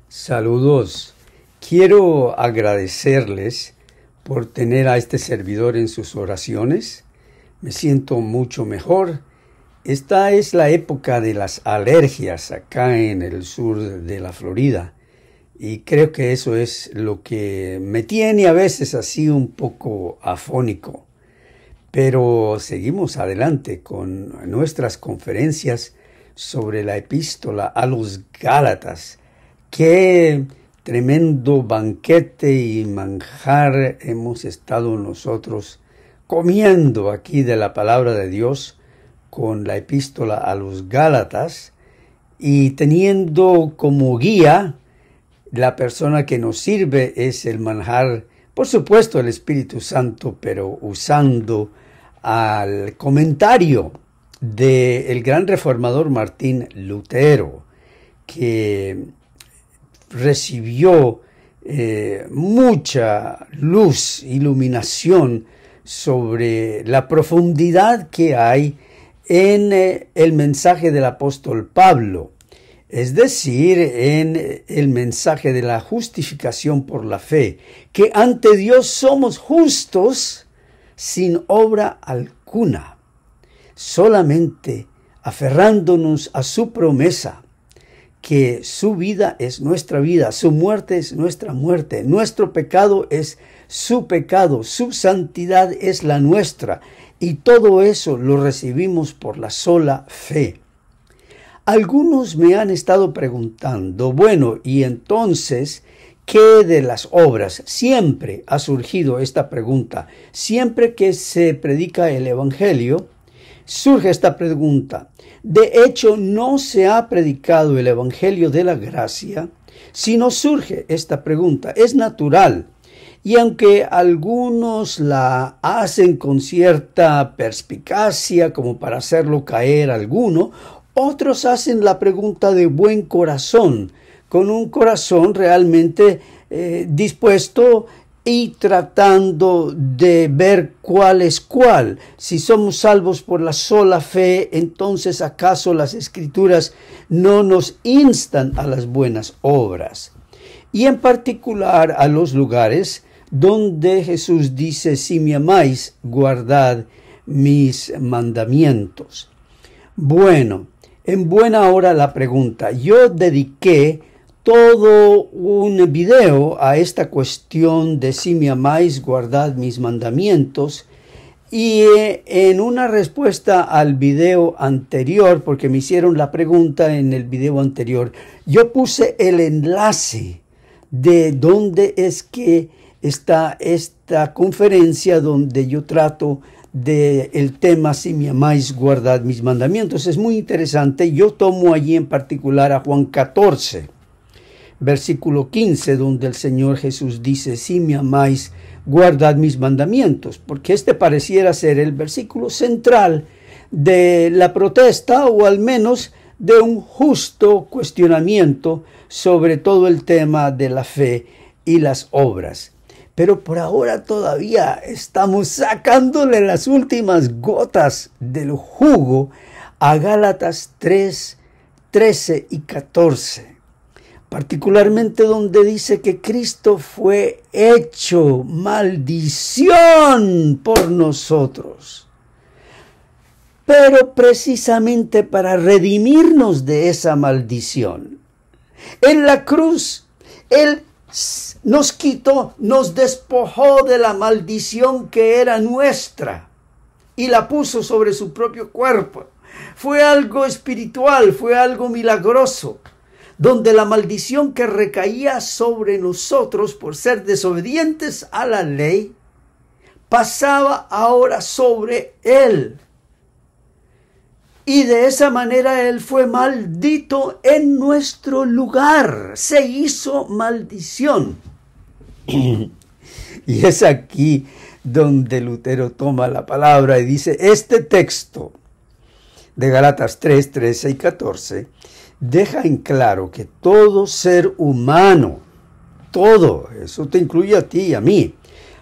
Saludos. Quiero agradecerles por tener a este servidor en sus oraciones. Me siento mucho mejor. Esta es la época de las alergias acá en el sur de la Florida. Y creo que eso es lo que me tiene a veces así un poco afónico. Pero seguimos adelante con nuestras conferencias sobre la epístola a los Gálatas. Qué tremendo banquete y manjar hemos estado nosotros comiendo aquí de la palabra de Dios con la epístola a los Gálatas y teniendo como guía la persona que nos sirve es el manjar, por supuesto el Espíritu Santo, pero usando al comentario del gran reformador Martín Lutero, que recibió mucha luz, iluminación sobre la profundidad que hay en el mensaje del apóstol Pablo, es decir, en el mensaje de la justificación por la fe, que ante Dios somos justos sin obra alguna, solamente aferrándonos a su promesa, que su vida es nuestra vida, su muerte es nuestra muerte, nuestro pecado es su pecado, su santidad es la nuestra, y todo eso lo recibimos por la sola fe. Algunos me han estado preguntando, bueno, y entonces, ¿qué de las obras? Siempre ha surgido esta pregunta. Siempre que se predica el Evangelio, surge esta pregunta. De hecho, no se ha predicado el Evangelio de la gracia, sino surge esta pregunta. Es natural. Y aunque algunos la hacen con cierta perspicacia, como para hacerlo caer a alguno, otros hacen la pregunta de buen corazón, con un corazón realmente dispuesto y tratando de ver cuál es cuál. Si somos salvos por la sola fe, entonces ¿acaso las Escrituras no nos instan a las buenas obras? Y en particular a los lugares donde Jesús dice, si me amáis, guardad mis mandamientos. Bueno, en buena hora la pregunta. Yo dediqué todo un video a esta cuestión de si me amáis, guardad mis mandamientos. Y en una respuesta al video anterior, porque me hicieron la pregunta en el video anterior, yo puse el enlace de dónde es que está esta conferencia donde yo trato del tema si me amáis, guardad mis mandamientos. Es muy interesante. Yo tomo allí en particular a Juan 14, versículo 15, donde el Señor Jesús dice, si me amáis, guardad mis mandamientos, porque este pareciera ser el versículo central de la protesta, o al menos de un justo cuestionamiento sobre todo el tema de la fe y las obras. Pero por ahora todavía estamos sacándole las últimas gotas del jugo a Gálatas 3, 13 y 14. Particularmente donde dice que Cristo fue hecho maldición por nosotros. Pero precisamente para redimirnos de esa maldición. En la cruz, Él nos quitó, nos despojó de la maldición que era nuestra y la puso sobre su propio cuerpo. Fue algo espiritual, fue algo milagroso, donde la maldición que recaía sobre nosotros por ser desobedientes a la ley, pasaba ahora sobre Él. Y de esa manera Él fue maldito en nuestro lugar. Se hizo maldición. Y es aquí donde Lutero toma la palabra y dice, este texto de Gálatas 3, 13 y 14, deja en claro que todo ser humano, todo, eso te incluye a ti y a mí,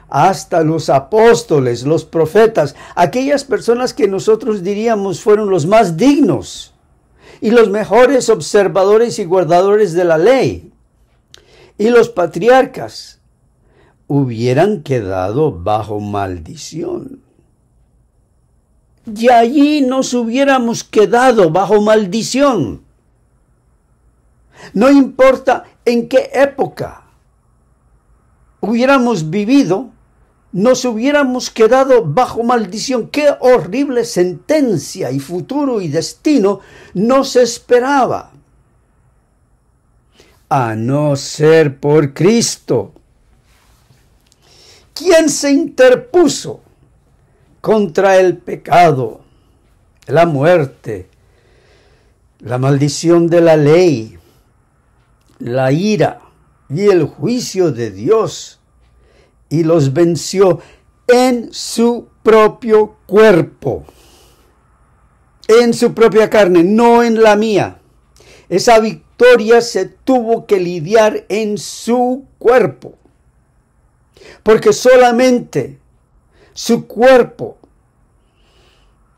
hasta los apóstoles, los profetas, aquellas personas que nosotros diríamos fueron los más dignos y los mejores observadores y guardadores de la ley. y los patriarcas hubieran quedado bajo maldición. Y allí nos hubiéramos quedado bajo maldición. No importa en qué época hubiéramos vivido, nos hubiéramos quedado bajo maldición. Qué horrible sentencia y futuro y destino nos esperaba. A no ser por Cristo, quien se interpuso contra el pecado, la muerte, la maldición de la ley, la ira y el juicio de Dios, y los venció en su propio cuerpo, en su propia carne, no en la mía. Esa victoria se tuvo que lidiar en su cuerpo, porque solamente su cuerpo,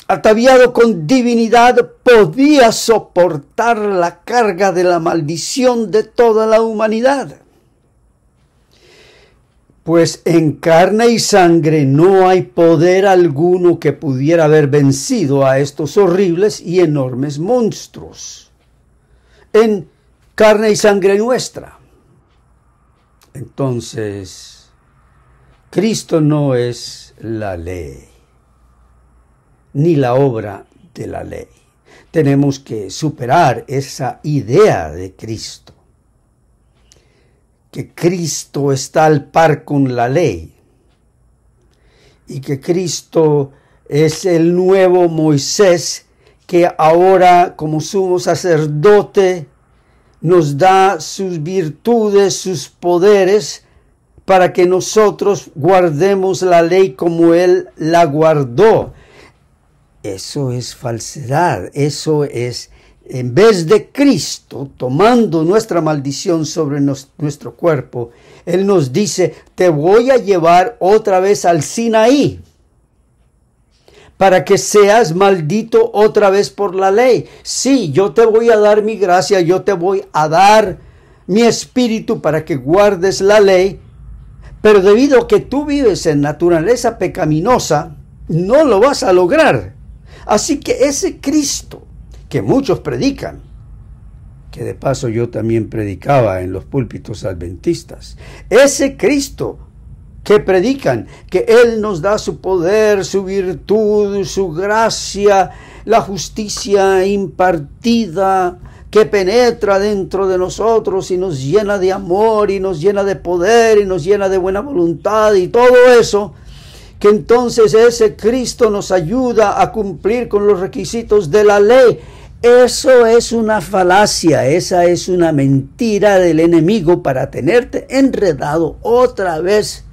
ataviado con divinidad, podía soportar la carga de la maldición de toda la humanidad. Pues en carne y sangre no hay poder alguno que pudiera haber vencido a estos horribles y enormes monstruos. En carne y sangre nuestra. Entonces, Cristo no es la ley, ni la obra de la ley. Tenemos que superar esa idea de Cristo, que Cristo está al par con la ley y que Cristo es el nuevo Moisés que ahora como sumo sacerdote nos da sus virtudes, sus poderes, para que nosotros guardemos la ley como Él la guardó. Eso es falsedad, eso es, en vez de Cristo tomando nuestra maldición sobre nuestro cuerpo, Él nos dice, te voy a llevar otra vez al Sinaí, para que seas maldito otra vez por la ley. Sí, yo te voy a dar mi gracia, yo te voy a dar mi espíritu para que guardes la ley, pero debido a que tú vives en naturaleza pecaminosa, no lo vas a lograr. Así que ese Cristo que muchos predican, que de paso yo también predicaba en los púlpitos adventistas, ese Cristo que predican que Él nos da su poder, su virtud, su gracia, la justicia impartida, que penetra dentro de nosotros y nos llena de amor y nos llena de poder y nos llena de buena voluntad y todo eso, que entonces ese Cristo nos ayuda a cumplir con los requisitos de la ley. Eso es una falacia, esa es una mentira del enemigo para tenerte enredado otra vez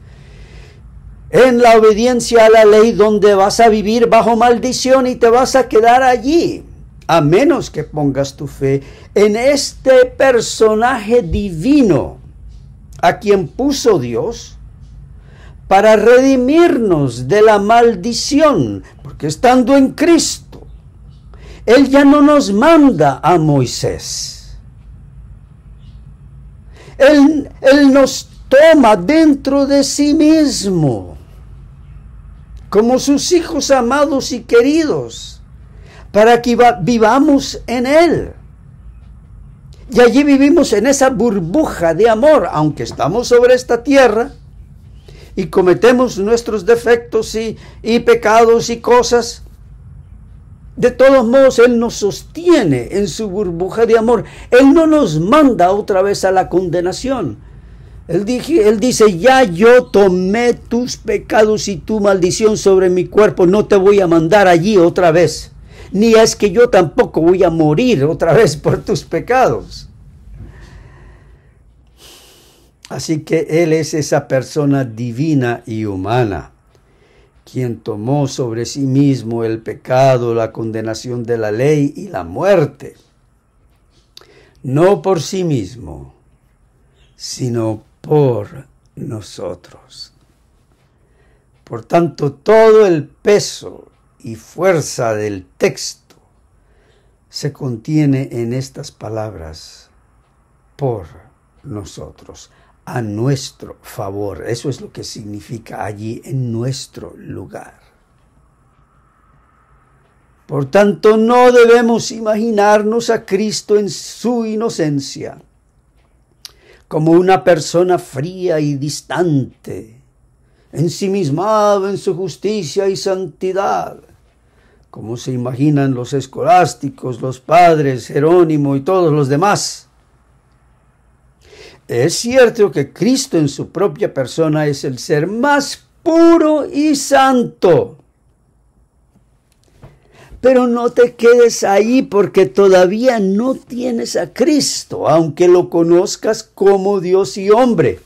en la obediencia a la ley, donde vas a vivir bajo maldición y te vas a quedar allí, a menos que pongas tu fe en este personaje divino a quien puso Dios para redimirnos de la maldición, porque estando en Cristo, Él ya no nos manda a Moisés. Él nos toma dentro de sí mismo, como sus hijos amados y queridos, para que vivamos en Él. Y allí vivimos en esa burbuja de amor, aunque estamos sobre esta tierra y cometemos nuestros defectos y pecados y cosas. De todos modos, Él nos sostiene en su burbuja de amor. Él no nos manda otra vez a la condenación. Él dice, ya yo tomé tus pecados y tu maldición sobre mi cuerpo, no te voy a mandar allí otra vez. Ni es que yo tampoco voy a morir otra vez por tus pecados. Así que Él es esa persona divina y humana, quien tomó sobre sí mismo el pecado, la condenación de la ley y la muerte. No por sí mismo, sino por nosotros. Por tanto, todo el peso y fuerza del texto se contiene en estas palabras, por nosotros, a nuestro favor. Eso es lo que significa allí, en nuestro lugar. Por tanto, no debemos imaginarnos a Cristo en su inocencia como una persona fría y distante, ensimismado en su justicia y santidad, como se imaginan los escolásticos, los padres, Jerónimo y todos los demás. Es cierto que Cristo en su propia persona es el ser más puro y santo. Pero no te quedes ahí porque todavía no tienes a Cristo, aunque lo conozcas como Dios y hombre.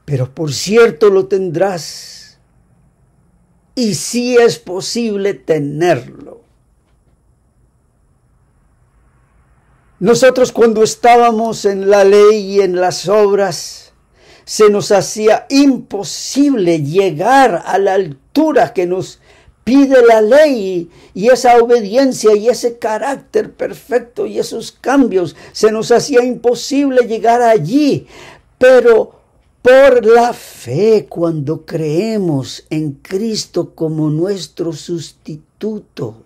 Pero por cierto lo tendrás. Y sí es posible tenerlo. Nosotros cuando estábamos en la ley y en las obras, se nos hacía imposible llegar a la altura que nos pide la ley, y esa obediencia y ese carácter perfecto y esos cambios, se nos hacía imposible llegar allí. Pero por la fe, cuando creemos en Cristo como nuestro sustituto,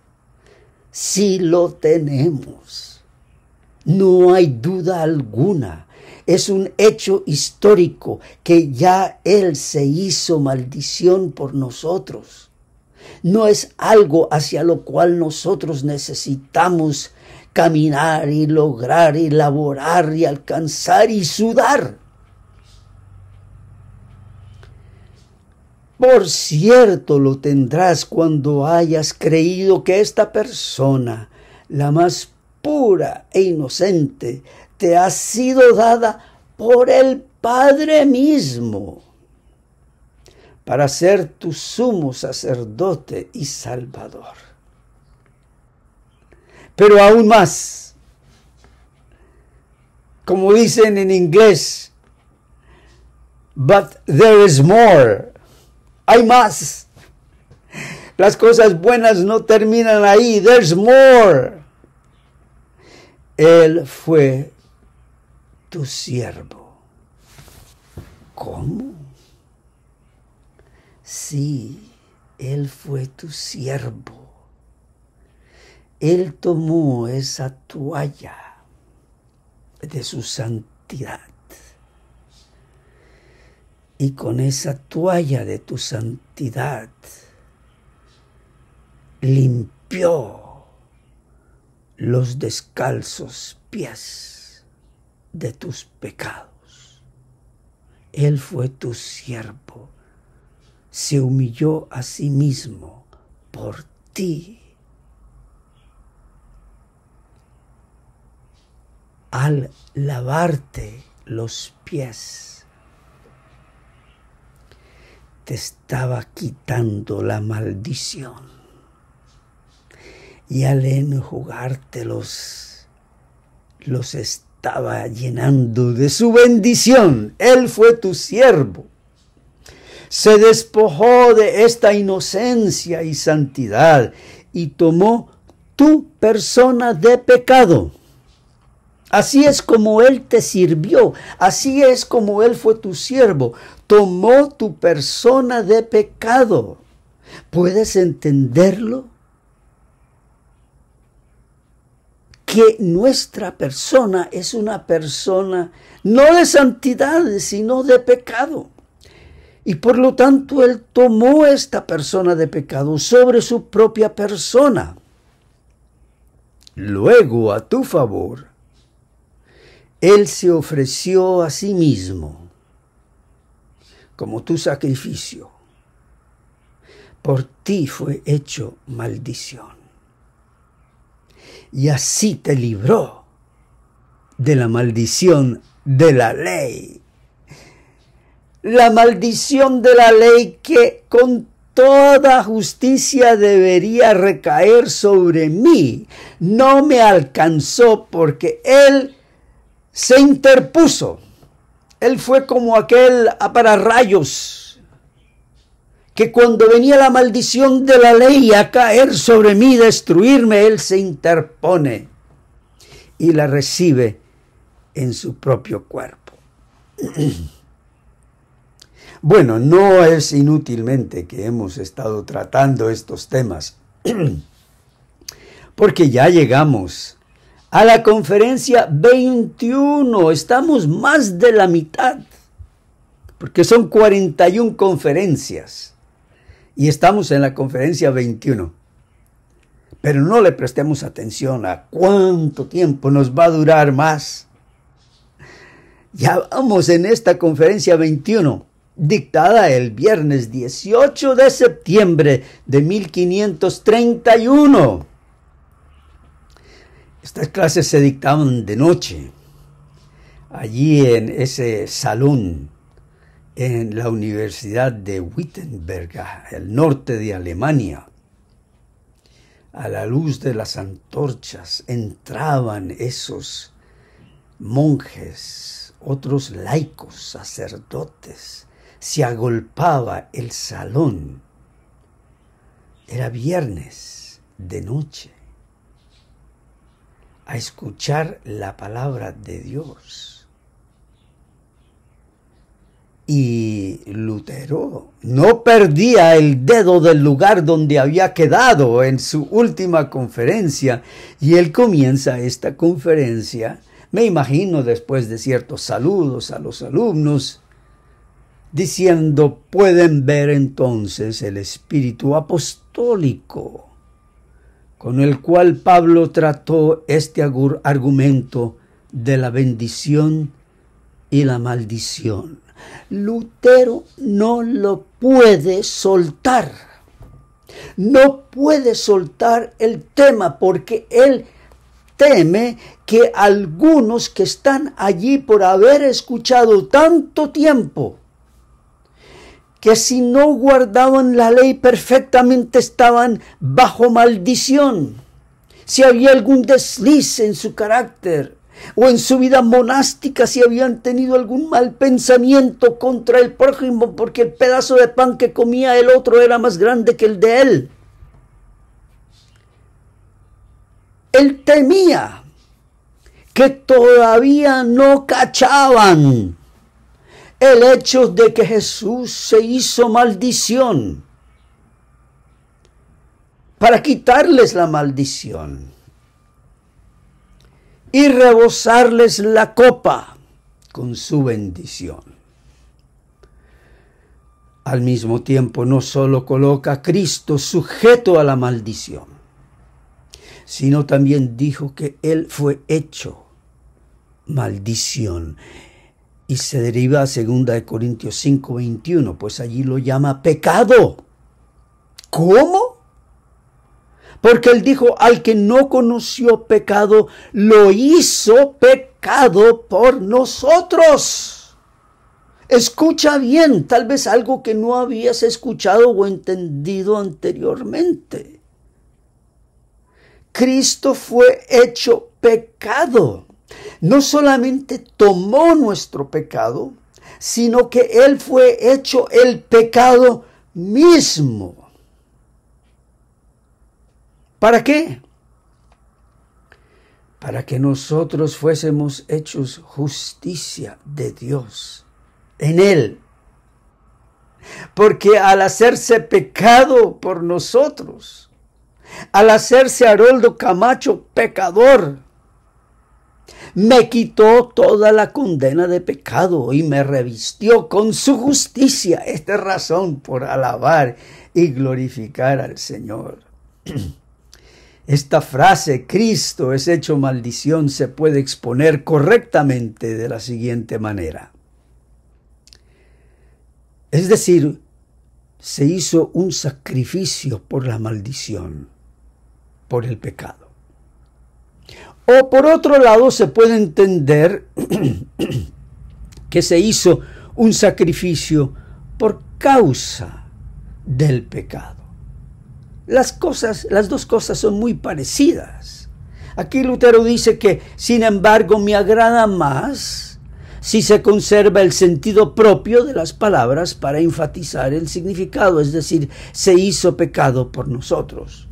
sí lo tenemos. No hay duda alguna. Es un hecho histórico que ya Él se hizo maldición por nosotros. No es algo hacia lo cual nosotros necesitamos caminar y lograr y laborar y alcanzar y sudar. Por cierto lo tendrás cuando hayas creído que esta persona, la más pura e inocente, te ha sido dada por el Padre mismo, para ser tu sumo sacerdote y salvador. Pero aún más, como dicen en inglés, but there is more. Hay más. Las cosas buenas no terminan ahí. There's more. Él fue tu siervo. ¿Cómo? Sí, Él fue tu siervo. Él tomó esa toalla de su santidad. Y con esa toalla de tu santidad limpió los descalzos pies de tus pecados. Él fue tu siervo. Se humilló a sí mismo por ti. Al lavarte los pies, te estaba quitando la maldición. Y al enjugártelos, los estaba llenando de su bendición. Él fue tu siervo. Se despojó de esta inocencia y santidad y tomó tu persona de pecado. Así es como Él te sirvió, así es como Él fue tu siervo. Tomó tu persona de pecado. ¿Puedes entenderlo? Que nuestra persona es una persona no de santidad, sino de pecado. Y por lo tanto, Él tomó esta persona de pecado sobre su propia persona. Luego, a tu favor, Él se ofreció a sí mismo como tu sacrificio. Por ti fue hecho maldición. Y así te libró de la maldición de la ley. La maldición de la ley que con toda justicia debería recaer sobre mí, no me alcanzó porque Él se interpuso. Él fue como aquel apararrayos que cuando venía la maldición de la ley a caer sobre mí, destruirme, Él se interpone y la recibe en su propio cuerpo. Bueno, no es inútilmente que hemos estado tratando estos temas, porque ya llegamos a la conferencia 21, estamos más de la mitad, porque son 41 conferencias, y estamos en la conferencia 21. Pero no le prestemos atención a cuánto tiempo nos va a durar más. Ya vamos en esta conferencia 21, dictada el viernes 18 de septiembre de 1531. Estas clases se dictaban de noche, allí en ese salón, en la Universidad de Wittenberg, el norte de Alemania. A la luz de las antorchas entraban esos monjes, otros laicos, sacerdotes. Se agolpaba el salón. Era viernes de noche, a escuchar la palabra de Dios. Y Lutero no perdía el dedo del lugar donde había quedado en su última conferencia, y él comienza esta conferencia, me imagino después de ciertos saludos a los alumnos, diciendo: pueden ver entonces el espíritu apostólico con el cual Pablo trató este argumento de la bendición y la maldición. Lutero no lo puede soltar. No puede soltar el tema porque él teme que algunos que están allí por haber escuchado tanto tiempo, que si no guardaban la ley perfectamente estaban bajo maldición. Si había algún desliz en su carácter o en su vida monástica, si habían tenido algún mal pensamiento contra el prójimo porque el pedazo de pan que comía el otro era más grande que el de él. Él temía que todavía no cachaban el hecho de que Jesús se hizo maldición para quitarles la maldición y rebosarles la copa con su bendición. Al mismo tiempo, no solo coloca a Cristo sujeto a la maldición, sino también dijo que Él fue hecho maldición. Y se deriva a 2 Corintios 5:21, pues allí lo llama pecado. ¿Cómo? Porque él dijo: al que no conoció pecado, lo hizo pecado por nosotros. Escucha bien, tal vez algo que no habías escuchado o entendido anteriormente. Cristo fue hecho pecado. No solamente tomó nuestro pecado, sino que Él fue hecho el pecado mismo. ¿Para qué? Para que nosotros fuésemos hechos justicia de Dios en Él. Porque al hacerse pecado por nosotros, al hacerse Haroldo Camacho pecador, me quitó toda la condena de pecado y me revistió con su justicia. Esta es razón por alabar y glorificar al Señor. Esta frase, Cristo es hecho maldición, se puede exponer correctamente de la siguiente manera. Es decir, se hizo un sacrificio por la maldición, por el pecado. O por otro lado se puede entender que se hizo un sacrificio por causa del pecado. Las dos cosas son muy parecidas. Aquí Lutero dice que, sin embargo, me agrada más si se conserva el sentido propio de las palabras para enfatizar el significado, es decir, se hizo pecado por nosotros.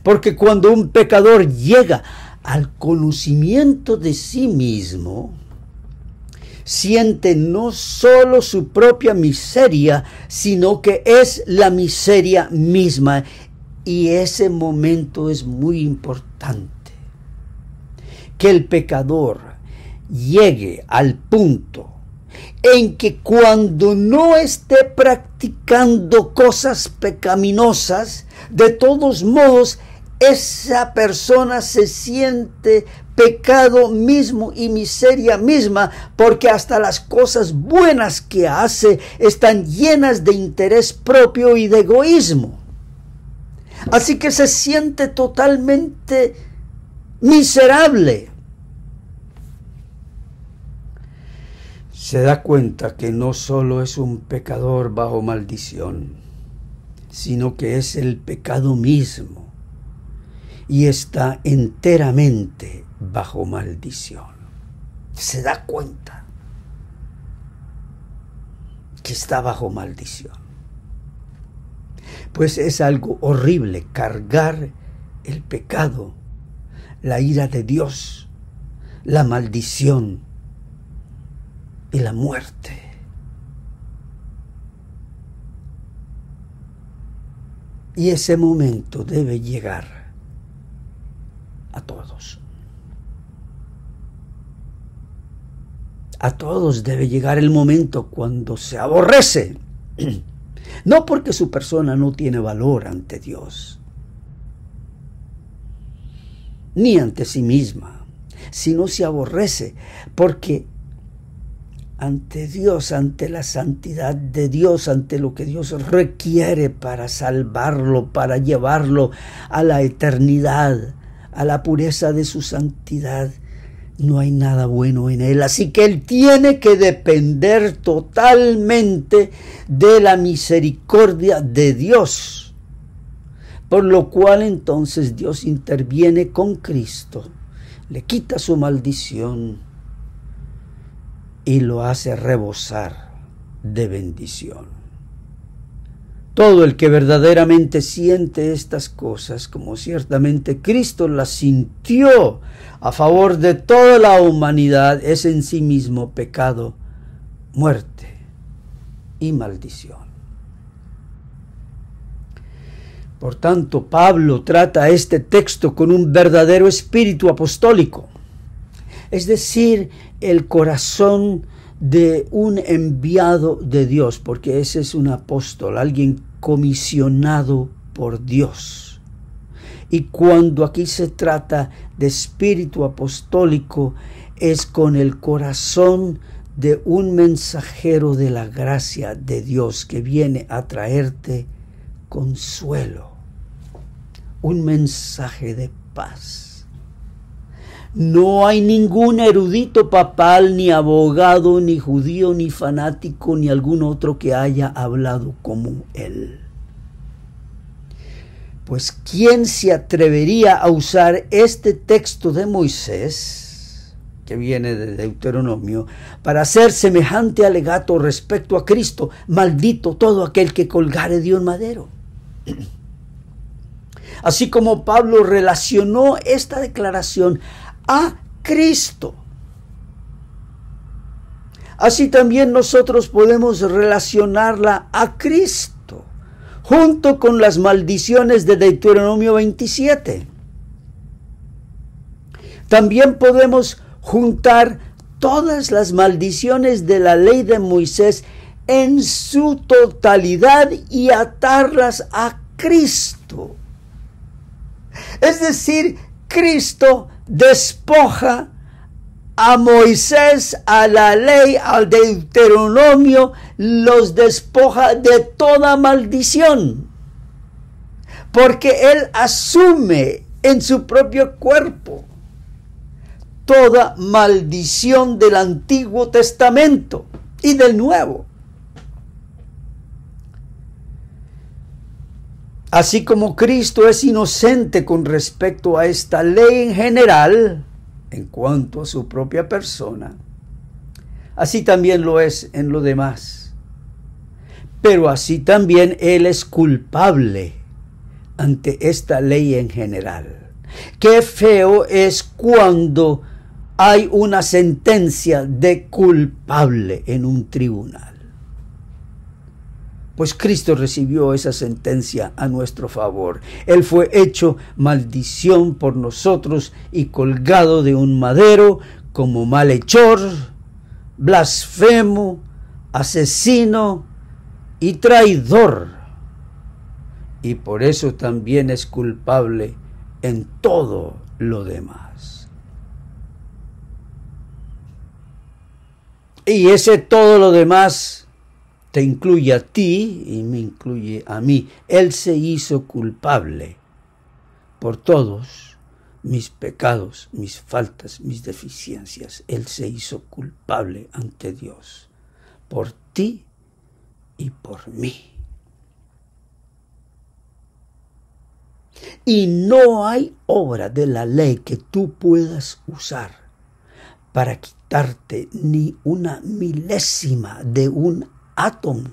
Porque cuando un pecador llega al conocimiento de sí mismo, siente no solo su propia miseria, sino que es la miseria misma. Y ese momento es muy importante. Que el pecador llegue al punto en que cuando no esté practicando cosas pecaminosas, de todos modos, esa persona se siente pecado mismo y miseria misma, porque hasta las cosas buenas que hace están llenas de interés propio y de egoísmo. Así que se siente totalmente miserable. Se da cuenta que no solo es un pecador bajo maldición, sino que es el pecado mismo y está enteramente bajo maldición. Se da cuenta que está bajo maldición. Pues es algo horrible cargar el pecado, la ira de Dios, la maldición y la muerte. Y ese momento debe llegar a todos. A todos debe llegar el momento cuando se aborrece. No porque su persona no tiene valor ante Dios, ni ante sí misma, sino se aborrece porque ante Dios, ante la santidad de Dios, ante lo que Dios requiere para salvarlo, para llevarlo a la eternidad, a la pureza de su santidad, no hay nada bueno en él. Así que él tiene que depender totalmente de la misericordia de Dios. Por lo cual entonces Dios interviene con Cristo, le quita su maldición y lo hace rebosar de bendición. Todo el que verdaderamente siente estas cosas, como ciertamente Cristo las sintió a favor de toda la humanidad, es en sí mismo pecado, muerte y maldición. Por tanto, Pablo trata este texto con un verdadero espíritu apostólico, es decir, el corazón de un enviado de Dios, porque ese es un apóstol, alguien comisionado por Dios. Y cuando aquí se trata de espíritu apostólico, es con el corazón de un mensajero de la gracia de Dios que viene a traerte consuelo, un mensaje de paz. No hay ningún erudito papal, ni abogado, ni judío, ni fanático, ni algún otro que haya hablado como él. Pues ¿quién se atrevería a usar este texto de Moisés, que viene de Deuteronomio, para hacer semejante alegato respecto a Cristo? Maldito todo aquel que colgare de un madero. Así como Pablo relacionó esta declaración a Cristo, así también nosotros podemos relacionarla a Cristo, junto con las maldiciones de Deuteronomio 27. También podemos juntar todas las maldiciones de la ley de Moisés en su totalidad y atarlas a Cristo. Es decir, Cristo despoja a Moisés, a la ley, al Deuteronomio, los despoja de toda maldición, porque Él asume en su propio cuerpo toda maldición del Antiguo Testamento y del Nuevo. Así como Cristo es inocente con respecto a esta ley en general, en cuanto a su propia persona, así también lo es en lo demás. Pero así también Él es culpable ante esta ley en general. Qué feo es cuando hay una sentencia de culpable en un tribunal. Pues Cristo recibió esa sentencia a nuestro favor. Él fue hecho maldición por nosotros y colgado de un madero como malhechor, blasfemo, asesino y traidor. Y por eso también es culpable en todo lo demás. Y ese todo lo demás te incluye a ti y me incluye a mí. Él se hizo culpable por todos mis pecados, mis faltas, mis deficiencias. Él se hizo culpable ante Dios por ti y por mí. Y no hay obra de la ley que tú puedas usar para quitarte ni una milésima de un átomo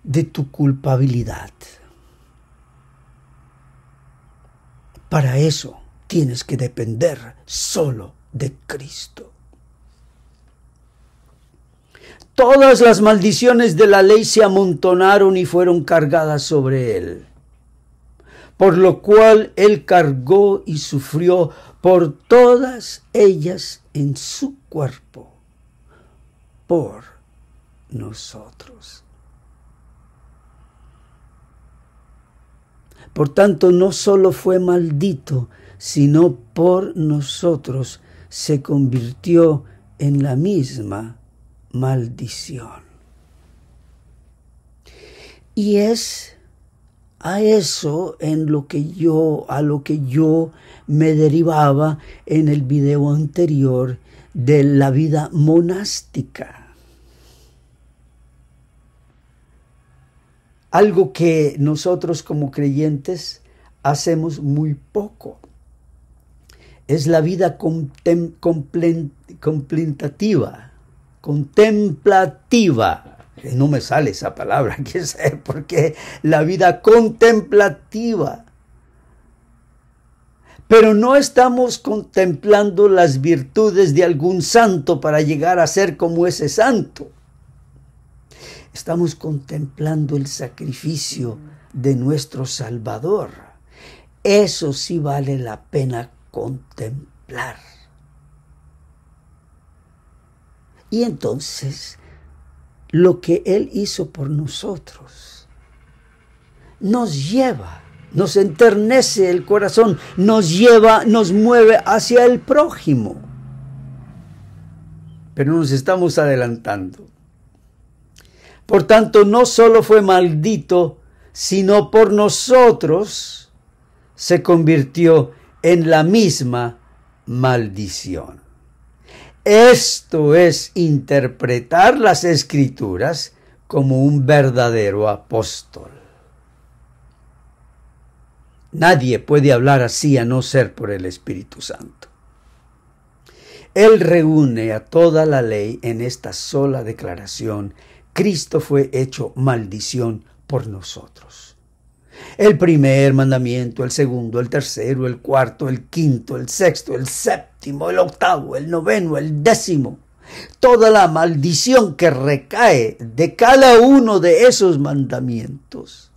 de tu culpabilidad. Para eso tienes que depender solo de Cristo. Todas las maldiciones de la ley se amontonaron y fueron cargadas sobre él, por lo cual él cargó y sufrió por todas ellas en su cuerpo, por nosotros. Por tanto, no solo fue maldito, sino por nosotros se convirtió en la misma maldición. Y es a eso a lo que yo me derivaba en el video anterior de la vida monástica. Algo que nosotros como creyentes hacemos muy poco. Es la vida contemplativa. No me sale esa palabra, ¿qué sé? Porque la vida contemplativa. Pero no estamos contemplando las virtudes de algún santo para llegar a ser como ese santo. Estamos contemplando el sacrificio de nuestro Salvador. Eso sí vale la pena contemplar. Y entonces, lo que Él hizo por nosotros nos lleva, nos enternece el corazón, nos mueve hacia el prójimo. Pero nos estamos adelantando. Por tanto, no solo fue maldito, sino por nosotros se convirtió en la misma maldición. Esto es interpretar las Escrituras como un verdadero apóstol. Nadie puede hablar así a no ser por el Espíritu Santo. Él reúne a toda la ley en esta sola declaración: Cristo fue hecho maldición por nosotros. El primer mandamiento, el segundo, el tercero, el cuarto, el quinto, el sexto, el séptimo, el octavo, el noveno, el décimo. Toda la maldición que recae de cada uno de esos mandamientos,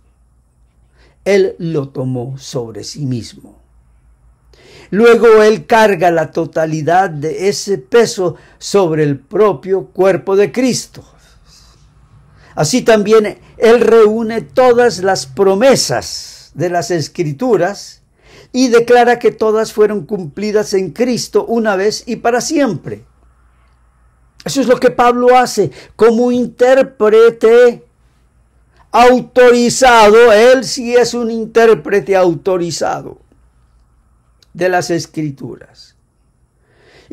Él lo tomó sobre sí mismo. Luego Él carga la totalidad de ese peso sobre el propio cuerpo de Cristo. Así también Él reúne todas las promesas de las Escrituras y declara que todas fueron cumplidas en Cristo una vez y para siempre. Eso es lo que Pablo hace como intérprete autorizado. Él sí es un intérprete autorizado de las Escrituras.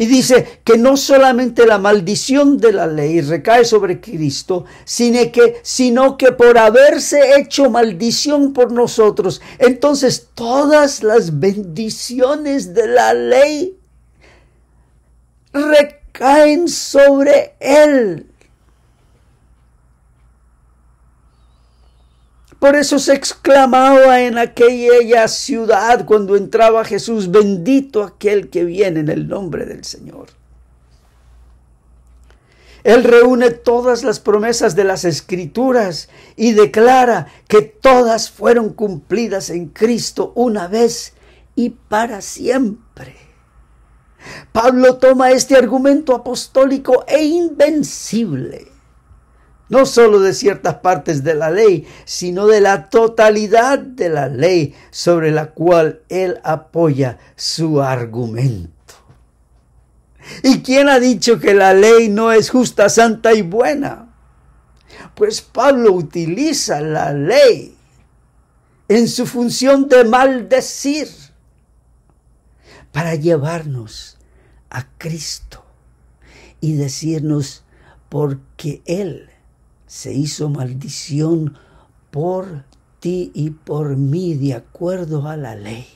Y dice que no solamente la maldición de la ley recae sobre Cristo, sino que por haberse hecho maldición por nosotros, entonces todas las bendiciones de la ley recaen sobre Él. Por eso se exclamaba en aquella ciudad cuando entraba Jesús: bendito aquel que viene en el nombre del Señor. Él reúne todas las promesas de las Escrituras y declara que todas fueron cumplidas en Cristo una vez y para siempre. Pablo toma este argumento apostólico e invencible, no solo de ciertas partes de la ley, sino de la totalidad de la ley sobre la cual él apoya su argumento. ¿Y quién ha dicho que la ley no es justa, santa y buena? Pues Pablo utiliza la ley en su función de maldecir para llevarnos a Cristo y decirnos: porque Él se hizo maldición por ti y por mí de acuerdo a la ley,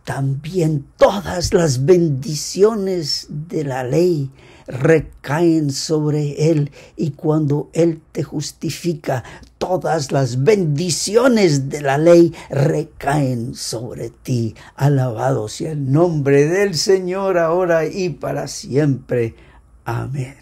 también todas las bendiciones de la ley recaen sobre Él, y cuando Él te justifica, todas las bendiciones de la ley recaen sobre ti. Alabado sea el nombre del Señor ahora y para siempre. Amén.